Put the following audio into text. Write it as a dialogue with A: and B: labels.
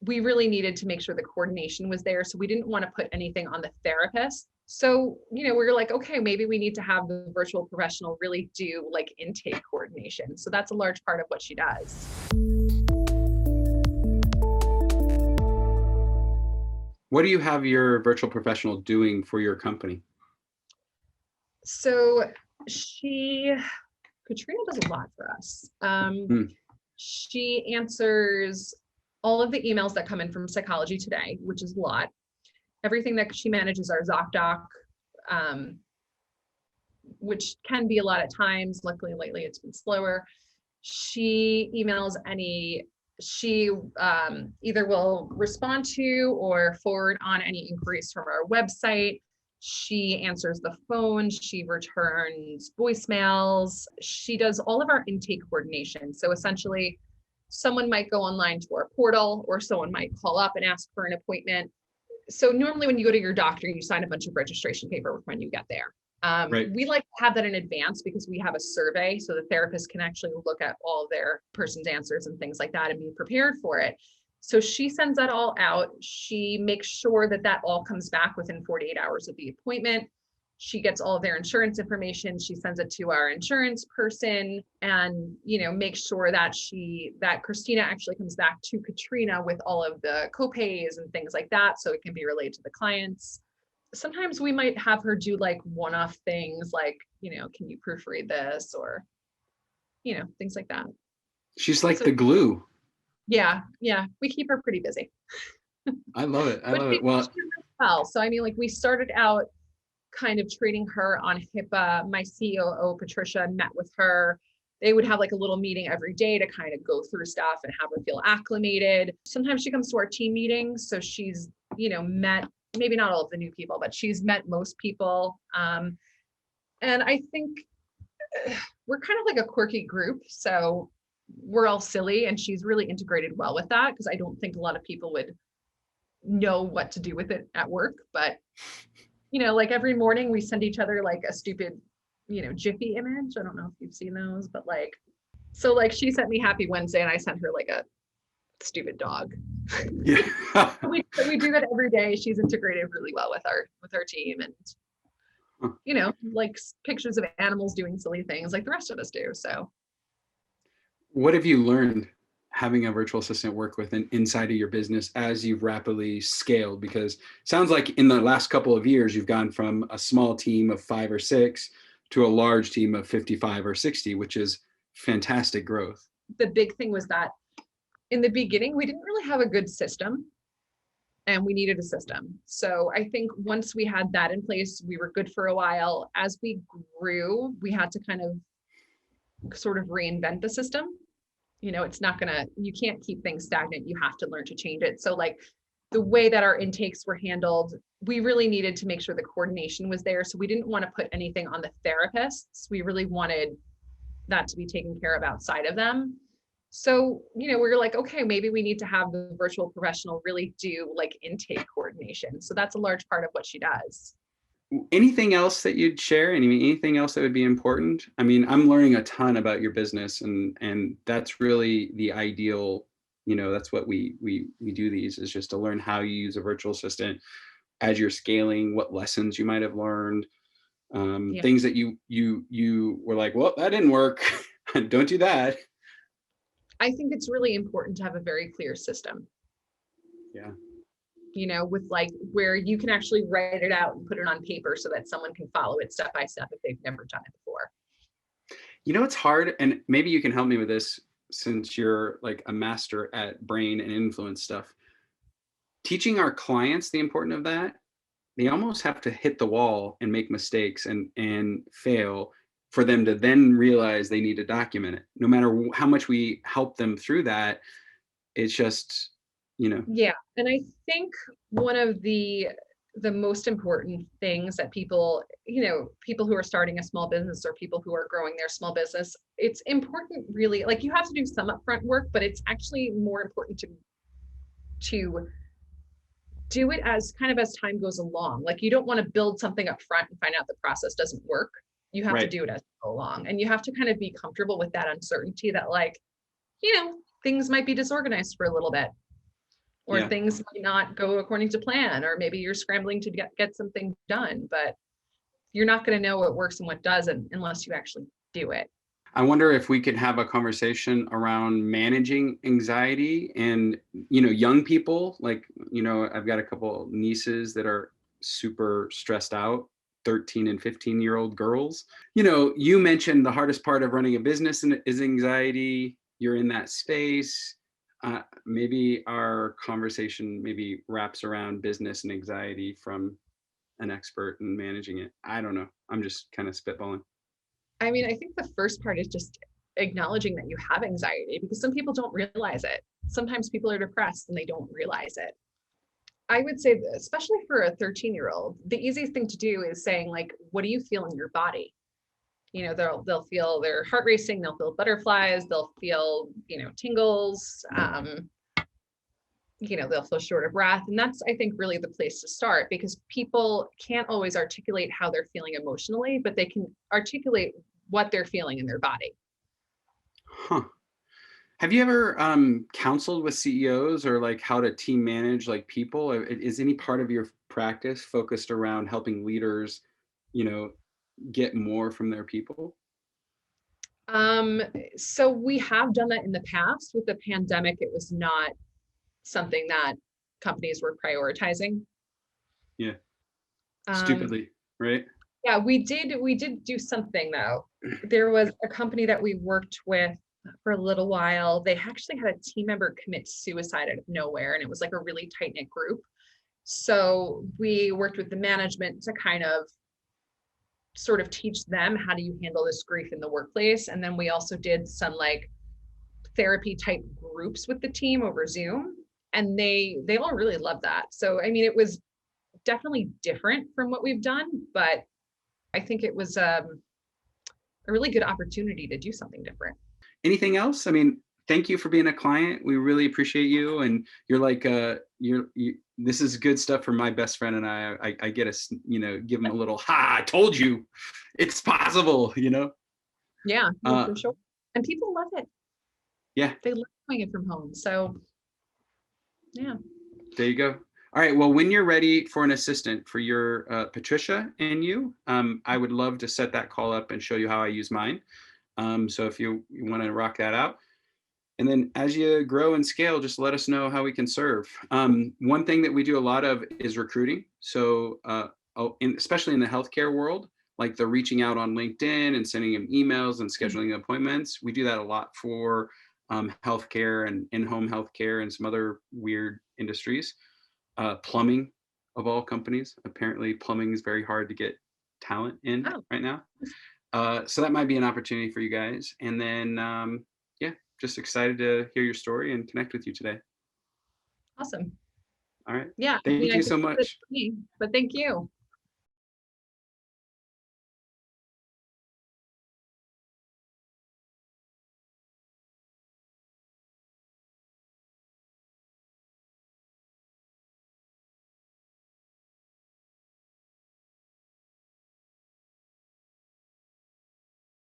A: we really needed to make sure the coordination was there. So we didn't want to put anything on the therapist. So, we were like, okay, maybe we need to have the virtual professional really do like intake coordination. So that's a large part of what she does.
B: What do you have your virtual professional doing for your company?
A: So Katrina does a lot for us. She answers all of the emails that come in from Psychology Today, which is a lot. Everything that she manages our ZocDoc, which can be a lot at times. Luckily, lately it's been slower. She emails she either will respond to or forward on any inquiries from our website. She answers the phone. She returns voicemails. She does all of our intake coordination. So essentially, someone might go online to our portal, or someone might call up and ask for an appointment. So normally when you go to your doctor, you sign a bunch of registration paperwork when you get there.
B: Right.
A: We like to have that in advance because we have a survey, so the therapist can actually look at all their person's answers and things like that and be prepared for it. So she sends that all out. She makes sure that that all comes back within 48 hours of the appointment. She gets all of their insurance information. She sends it to our insurance person and, makes sure that Christina actually comes back to Katrina with all of the copays and things like that. So it can be relayed to the clients. Sometimes we might have her do like one-off things like, can you proofread this, or, things like that.
B: She's like the glue.
A: Yeah. We keep her pretty busy.
B: I love it. Well,
A: so I mean, like we started out kind of treating her on HIPAA. My COO, Patricia, met with her. They would have like a little meeting every day to kind of go through stuff and have her feel acclimated. Sometimes she comes to our team meetings. So she's, met, maybe not all of the new people, but she's met most people. And I think we're kind of like a quirky group. So we're all silly, and she's really integrated well with that, because I don't think a lot of people would know what to do with it at work. But like every morning we send each other like a stupid, Jiffy image. I don't know if you've seen those, but so she sent me Happy Wednesday and I sent her like a stupid dog.
B: Yeah.
A: we do that every day. She's integrated really well with our team, and like pictures of animals doing silly things like the rest of us do. So
B: what have you learned having a virtual assistant work with inside of your business as you've rapidly scaled? Because it sounds like in the last couple of years, you've gone from a small team of 5 or 6 to a large team of 55 or 60, which is fantastic growth.
A: The big thing was that in the beginning, we didn't really have a good system, and we needed a system. So I think once we had that in place, we were good for a while. As we grew, we had to kind of sort of reinvent the system. You can't keep things stagnant. You have to learn to change it. So like the way that our intakes were handled, we really needed to make sure the coordination was there. So we didn't want to put anything on the therapists. We really wanted that to be taken care of outside of them. So, we were like, okay, maybe we need to have the virtual professional really do like intake coordination. So that's a large part of what she does.
B: Anything else that you'd share? Anything else that would be important? I mean, I'm learning a ton about your business, and that's really the ideal, that's what we do these, is just to learn how you use a virtual assistant as you're scaling, what lessons you might have learned, things that you were like, well, that didn't work. Don't do that.
A: I think it's really important to have a very clear system.
B: Yeah.
A: With like where you can actually write it out and put it on paper so that someone can follow it step by step if they've never done it before.
B: It's hard, and maybe you can help me with this since you're like a master at brain and influence stuff. Teaching our clients the importance of that, they almost have to hit the wall and make mistakes and fail for them to then realize they need to document it. No matter how much we help them through that, it's just,
A: Yeah. And I think one of the most important things that people who are starting a small business or people who are growing their small business, it's important really, like you have to do some upfront work, but it's actually more important to do it as time goes along. Like you don't want to build something up front and find out the process doesn't work. You have to do it as you go along, and you have to kind of be comfortable with that uncertainty that things might be disorganized for a little bit. or
B: Yeah.
A: things might not go according to plan, or maybe you're scrambling to get something done, but you're not going to know what works and what doesn't unless you actually do it.
B: I wonder if we could have a conversation around managing anxiety and, young people. Like, I've got a couple nieces that are super stressed out, 13 and 15-year-old girls. You mentioned the hardest part of running a business is anxiety. You're in that space. Maybe our conversation maybe wraps around business and anxiety from an expert in managing it. I don't know. I'm just kind of spitballing.
A: I mean, I think the first part is just acknowledging that you have anxiety, because some people don't realize it. Sometimes people are depressed and they don't realize it. I would say, especially for a 13-year-old, the easiest thing to do is saying, like, what do you feel in your body? They'll feel their heart racing, they'll feel butterflies, they'll feel, tingles, they'll feel short of breath. And that's, I think, really the place to start, because people can't always articulate how they're feeling emotionally, but they can articulate what they're feeling in their body.
B: Huh. Have you ever counseled with CEOs, or like how to team manage like people? Is any part of your practice focused around helping leaders, get more from their people?
A: So we have done that in the past. With the pandemic, it was not something that companies were prioritizing.
B: Yeah.
A: Um,
B: Stupidly, right?
A: yeah, we did do something though. There was a company that we worked with for a little while. They actually had a team member commit suicide out of nowhere, and it was like a really tight-knit group. So we worked with the management to kind of sort of teach them, how do you handle this grief in the workplace? And then we also did some like therapy type groups with the team over Zoom, and they all really loved that. So I mean, it was definitely different from what we've done, but I think it was a really good opportunity to do something different.
B: Anything else? I mean, thank you for being a client. We really appreciate you. And you're like, this is good stuff for my best friend and I get give him a little, I told you it's possible,
A: Yeah, for sure. And people love it.
B: Yeah.
A: They love doing it from home. So yeah.
B: There you go. All right. Well, when you're ready for an assistant for your Patricia and you, I would love to set that call up and show you how I use mine. So if you want to rock that out. And then as you grow and scale, just let us know how we can serve. One thing that we do a lot of is recruiting. So especially in the healthcare world, like the reaching out on LinkedIn and sending them emails and scheduling appointments. We do that a lot for healthcare and in-home healthcare and some other weird industries. Plumbing, of all companies. Apparently plumbing is very hard to get talent in right now. So that might be an opportunity for you guys. And then, just excited to hear your story and connect with you today.
A: Awesome.
B: All right.
A: Yeah.
B: Thank you so much.
A: But thank you.